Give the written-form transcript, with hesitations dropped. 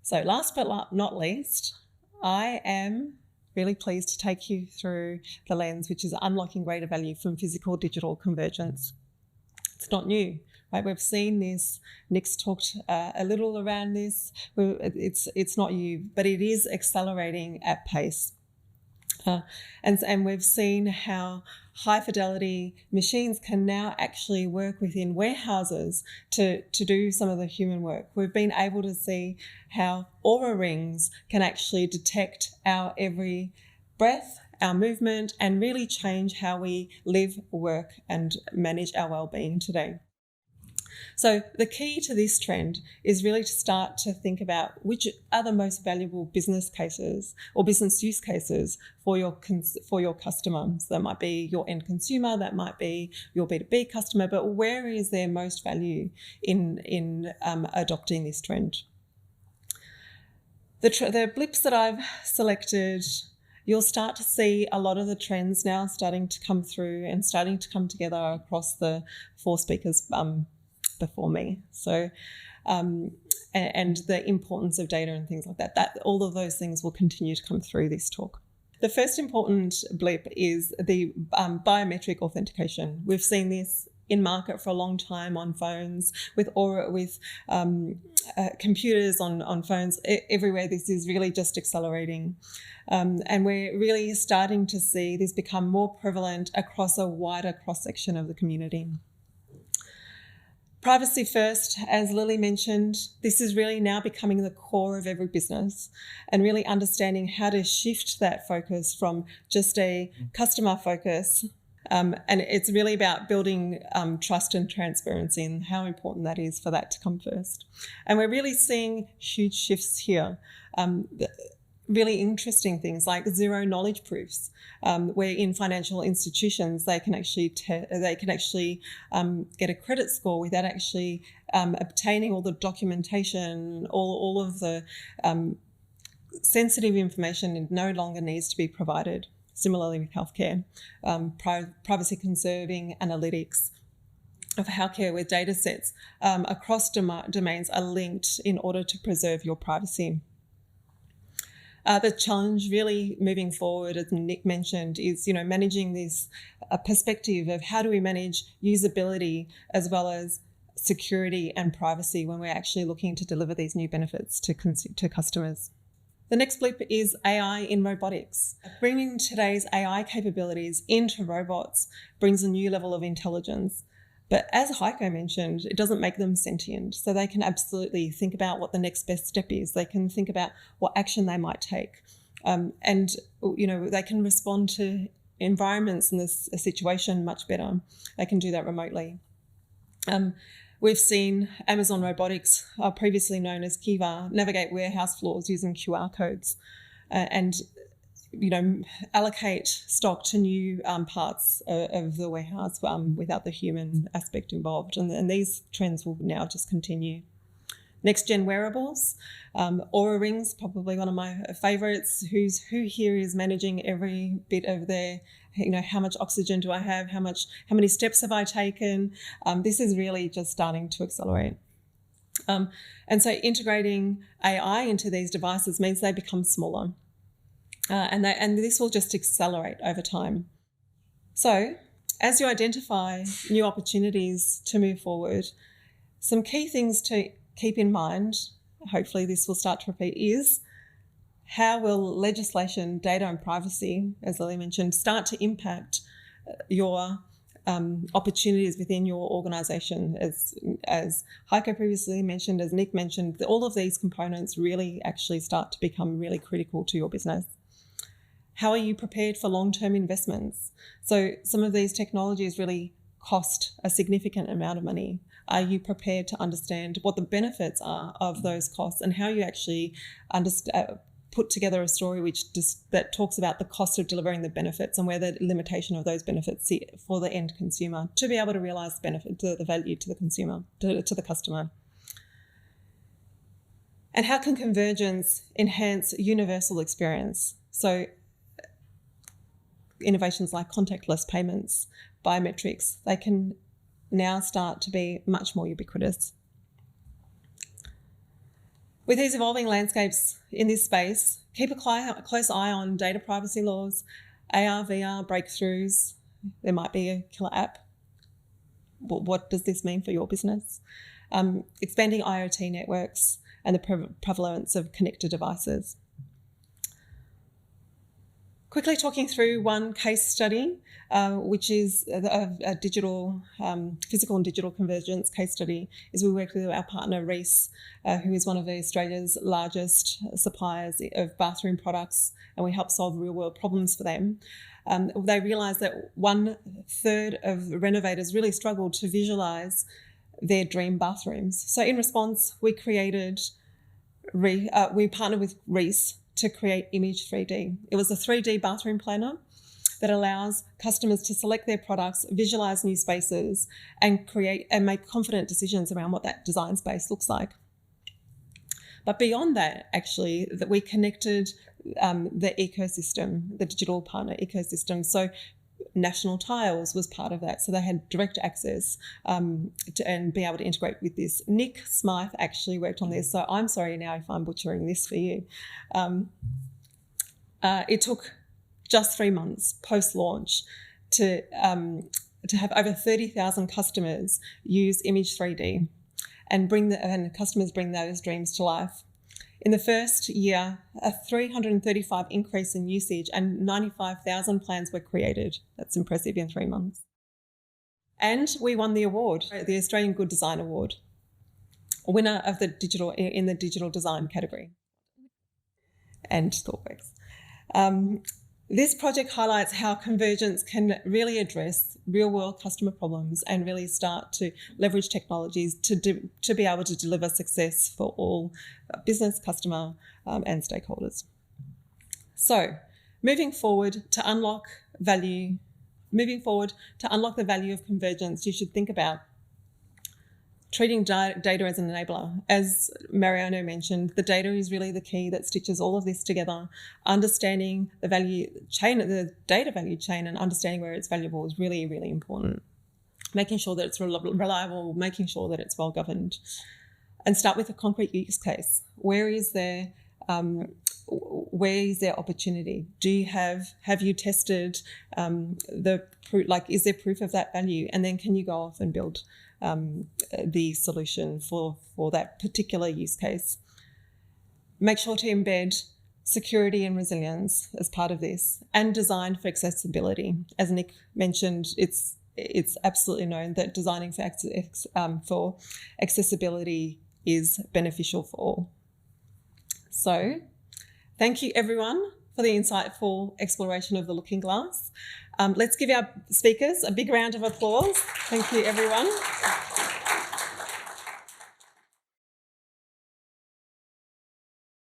So last but not least, I am really pleased to take you through the lens, which is unlocking greater value from physical digital convergence. It's not new, right? We've seen this. Nick's talked a little around this. It's not new, but it is accelerating at pace. And we've seen how high fidelity machines can now actually work within warehouses to do some of the human work. We've been able to see how Aura rings can actually detect our every breath, our movement, and really change how we live, work, and manage our well-being today. So the key to this trend is really to start to think about which are the most valuable business cases or business use cases for your customer. So that might be your end consumer, that might be your B2B customer, but where is there most value in adopting this trend? The blips that I've selected, you'll start to see a lot of the trends now starting to come through and starting to come together across the 4 speakers before me. So, and the importance of data and things like that, all of those things will continue to come through this talk. The first important blip is the biometric authentication. We've seen this in market for a long time on phones, with computers, on phones, everywhere. This is really just accelerating. And we're really starting to see this become more prevalent across a wider cross-section of the community. Privacy first, as Lily mentioned, this is really now becoming the core of every business, and really understanding how to shift that focus from just a customer focus. And it's really about building trust and transparency, and how important that is for that to come first. And we're really seeing huge shifts here. Really interesting things like zero knowledge proofs, where in financial institutions they can actually get a credit score without actually obtaining all the documentation, all of the sensitive information no longer needs to be provided. Similarly with healthcare, privacy conserving analytics of healthcare with data sets across domains are linked in order to preserve your privacy. The challenge really moving forward, as Nick mentioned, is managing this perspective of how do we manage usability as well as security and privacy when we're actually looking to deliver these new benefits to customers. The next blip is AI in robotics. Bringing today's AI capabilities into robots brings a new level of intelligence. But as Heiko mentioned, it doesn't make them sentient. So they can absolutely think about what the next best step is. They can think about what action they might take. And they can respond to environments in this situation much better. They can do that remotely. We've seen Amazon Robotics, previously known as Kiva, navigate warehouse floors using QR codes and allocate stock to new parts of the warehouse without the human aspect involved. And these trends will now just continue. Next gen wearables, Aura rings, probably one of my favorites. Who here is managing every bit of their, how much oxygen do I have? How many steps have I taken? This is really just starting to accelerate. And so integrating AI into these devices means they become smaller. And this will just accelerate over time. So as you identify new opportunities to move forward, some key things to keep in mind, hopefully this will start to repeat, is how will legislation, data and privacy, as Lily mentioned, start to impact your opportunities within your organisation. As Heiko previously mentioned, as Nick mentioned, all of these components really actually start to become really critical to your business. How are you prepared for long-term investments? So some of these technologies really cost a significant amount of money. Are you prepared to understand what the benefits are of those costs, and how you actually put together a story that talks about the cost of delivering the benefits and where the limitation of those benefits sit for the end consumer to be able to realise the benefit, the value to the consumer, to the customer? And how can convergence enhance universal experience? So innovations like contactless payments, biometrics, they can now start to be much more ubiquitous. With these evolving landscapes in this space, keep a close eye on data privacy laws, AR, VR breakthroughs. There might be a killer app. What does this mean for your business? Expanding IoT networks and the prevalence of connected devices. Quickly talking through one case study, which is a digital, physical and digital convergence case study, is we worked with our partner Reece, who is one of Australia's largest suppliers of bathroom products, and we help solve real world problems for them. They realised that 1/3 of renovators really struggled to visualise their dream bathrooms. So in response, we partnered with Reece to create Image 3D. It was a 3D bathroom planner that allows customers to select their products, visualise new spaces, and create and make confident decisions around what that design space looks like. But beyond that, actually, that we connected the ecosystem, the digital partner ecosystem. So National Tiles was part of that. So they had direct access and be able to integrate with this. Nick Smythe actually worked on this. So I'm sorry now if I'm butchering this for you. It took just 3 months post-launch to have over 30,000 customers use Image 3D and customers bring those dreams to life. In the first year, a 335 increase in usage and 95,000 plans were created. That's impressive in 3 months. And we won the award, the Australian Good Design Award, a winner of the digital design category. And Thoughtworks. This project highlights how convergence can really address real-world customer problems and really start to leverage technologies to be able to deliver success for all business, customer, and stakeholders. So, moving forward to unlock the value of convergence, you should think about treating data as an enabler. As Mariano mentioned, the data is really the key that stitches all of this together. Understanding the value chain, the data value chain, and understanding where it's valuable is really, really important. Making sure that it's reliable, making sure that it's well governed. And start with a concrete use case. Where is there opportunity? Have you tested is there proof of that value? And then can you go off and build the solution for that particular use case? Make sure to embed security and resilience as part of this, and design for accessibility. As Nick mentioned, it's absolutely known that designing for accessibility is beneficial for all. So, thank you everyone for the insightful exploration of the Looking Glass. Let's give our speakers a big round of applause. Thank you, everyone.